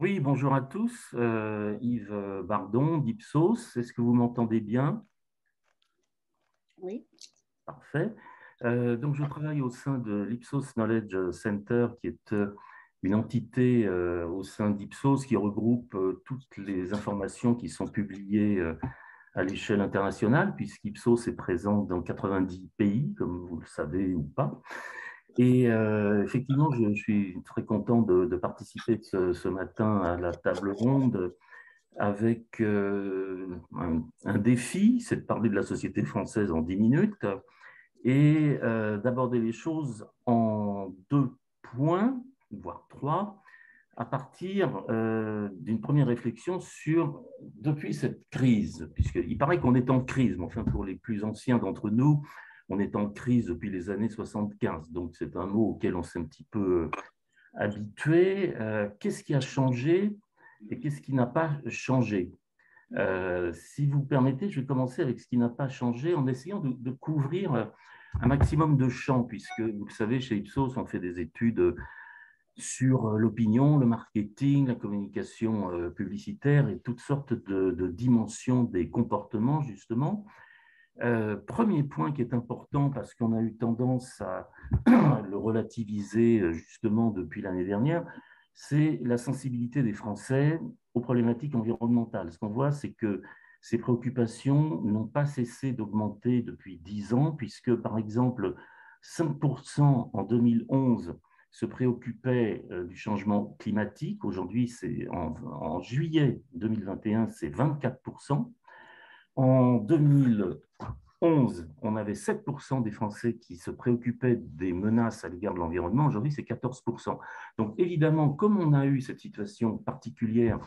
Oui, bonjour à tous. Yves Bardon d'Ipsos. Est-ce que vous m'entendez bien? Oui. Parfait. Donc, je travaille au sein de l'Ipsos Knowledge Center, qui est une entité au sein d'Ipsos qui regroupe toutes les informations qui sont publiées à l'échelle internationale, puisqu'Ipsos est présent dans 90 pays, comme vous le savez ou pas. Et effectivement, je suis très content de participer ce matin à la table ronde avec un défi, c'est de parler de la société française en 10 minutes et d'aborder les choses en deux points, voire trois, à partir d'une première réflexion sur, depuis cette crise, puisqu'il paraît qu'on est en crise, mais enfin pour les plus anciens d'entre nous, on est en crise depuis les années 75, donc c'est un mot auquel on s'est un petit peu habitué. Qu'est-ce qui a changé et qu'est-ce qui n'a pas changé? Si vous permettez, je vais commencer avec ce qui n'a pas changé en essayant de couvrir un maximum de champs, puisque vous le savez, chez Ipsos, on fait des études sur l'opinion, le marketing, la communication publicitaire et toutes sortes de dimensions des comportements, justement. Premier point qui est important parce qu'on a eu tendance à le relativiser justement depuis l'année dernière, c'est la sensibilité des Français aux problématiques environnementales. Ce qu'on voit, c'est que ces préoccupations n'ont pas cessé d'augmenter depuis 10 ans, puisque par exemple 5% en 2011 se préoccupaient du changement climatique. Aujourd'hui, c'est en juillet 2021, c'est 24%. En 2011, on avait 7% des Français qui se préoccupaient des menaces à l'égard de l'environnement. Aujourd'hui, c'est 14%. Donc, évidemment, comme on a eu cette situation particulière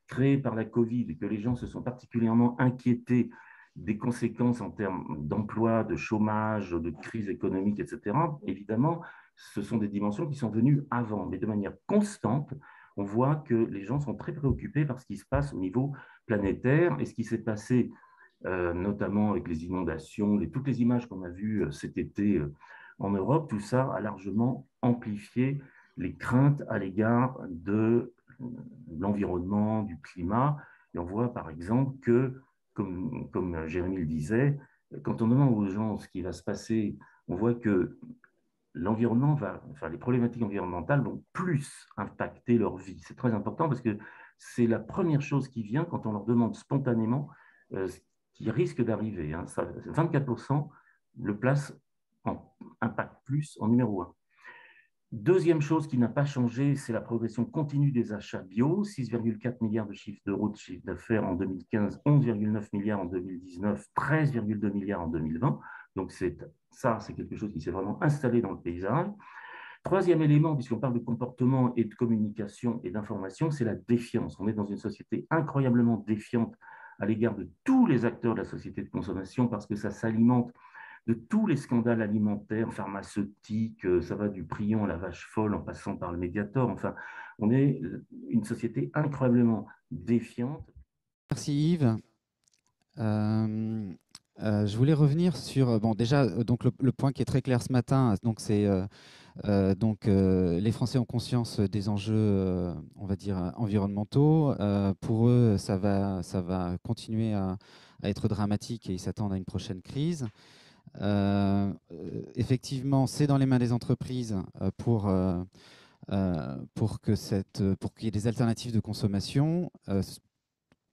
créée par la Covid et que les gens se sont particulièrement inquiétés des conséquences en termes d'emploi, de chômage, de crise économique, etc., évidemment, ce sont des dimensions qui sont venues avant. Mais de manière constante, on voit que les gens sont très préoccupés par ce qui se passe au niveau planétaire et ce qui s'est passé notamment avec les inondations, toutes les images qu'on a vues cet été en Europe, tout ça a largement amplifié les craintes à l'égard de l'environnement, du climat. Et on voit par exemple que, comme Jérémy le disait, quand on demande aux gens ce qui va se passer, on voit que l'environnement va, enfin, les problématiques environnementales vont plus impacter leur vie. C'est très important parce que c'est la première chose qui vient quand on leur demande spontanément ce qui risque d'arriver. Hein. 24% le place en impact plus en numéro un. Deuxième chose qui n'a pas changé, c'est la progression continue des achats bio, 6,4 milliards de chiffre d'euros de chiffre d'affaires en 2015, 11,9 milliards en 2019, 13,2 milliards en 2020. Donc ça, c'est quelque chose qui s'est vraiment installé dans le paysage. Troisième élément, puisqu'on parle de comportement et de communication et d'information, c'est la défiance. On est dans une société incroyablement défiante à l'égard de tous les acteurs de la société de consommation parce que ça s'alimente de tous les scandales alimentaires, pharmaceutiques, ça va du prion à la vache folle en passant par le Mediator. Enfin, on est une société incroyablement défiante. Merci Yves. Euh, je voulais revenir sur bon déjà donc le point qui est très clair ce matin, donc c'est les Français ont conscience des enjeux on va dire environnementaux. Pour eux ça va continuer à être dramatique et ils s'attendent à une prochaine crise. Effectivement, c'est dans les mains des entreprises pour qu'il y ait des alternatives de consommation.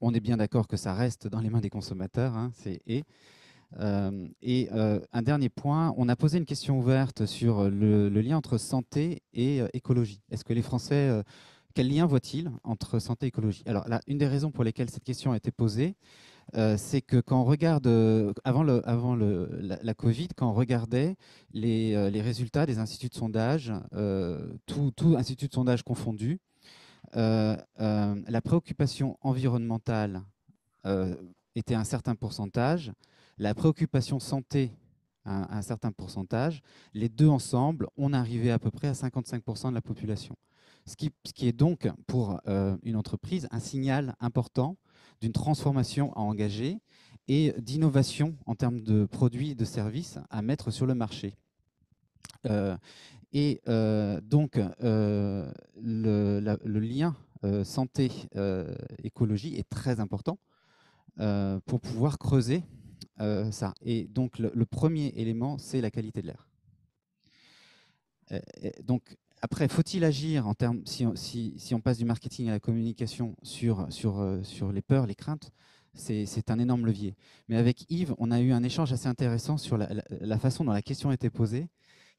On est bien d'accord que ça reste dans les mains des consommateurs, hein, un dernier point, on a posé une question ouverte sur le lien entre santé et écologie. Est-ce que les Français, quel lien voient-ils entre santé et écologie? Alors là, une des raisons pour lesquelles cette question a été posée, c'est que quand on regarde, avant la Covid, quand on regardait les résultats des instituts de sondage, tout institut de sondage confondu, la préoccupation environnementale euh, était un certain pourcentage, la préoccupation santé un certain pourcentage, les deux ensemble, on arrivait à peu près à 55% de la population. Ce qui est donc pour une entreprise un signal important d'une transformation à engager et d'innovation en termes de produits et de services à mettre sur le marché. Donc, le lien santé, écologie est très important pour pouvoir creuser ça. Et donc, le premier élément, c'est la qualité de l'air. Donc, après, faut-il agir en termes, si on passe du marketing à la communication sur les peurs, les craintes, c'est un énorme levier. Mais avec Yves, on a eu un échange assez intéressant sur la façon dont la question était posée,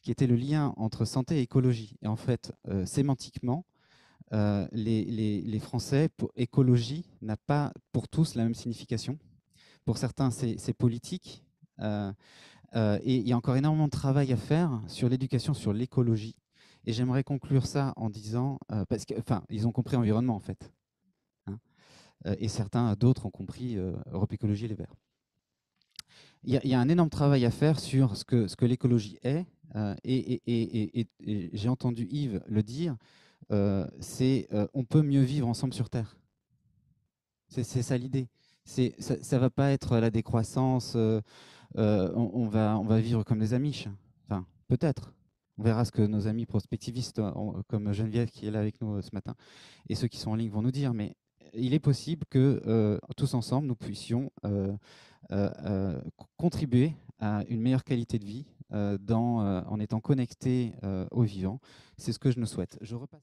qui était le lien entre santé et écologie. Et en fait, sémantiquement, les Français, pour écologie n'a pas pour tous la même signification. Pour certains, c'est politique. Et il y a encore énormément de travail à faire sur l'éducation, sur l'écologie. Et j'aimerais conclure ça en disant, parce que, enfin, ils ont compris environnement en fait, hein, et certains, d'autres ont compris Europe Écologie Les Verts. Il y a un énorme travail à faire sur ce que l'écologie est, et j'ai entendu Yves le dire, on peut mieux vivre ensemble sur Terre. C'est ça l'idée. Ça va pas être la décroissance, on va vivre comme des Amish. Enfin, peut-être. On verra ce que nos amis prospectivistes, comme Geneviève qui est là avec nous ce matin, et ceux qui sont en ligne vont nous dire. Mais il est possible que tous ensemble, nous puissions contribuer à une meilleure qualité de vie en étant connectés au vivant. C'est ce que je nous souhaite. Je repasse.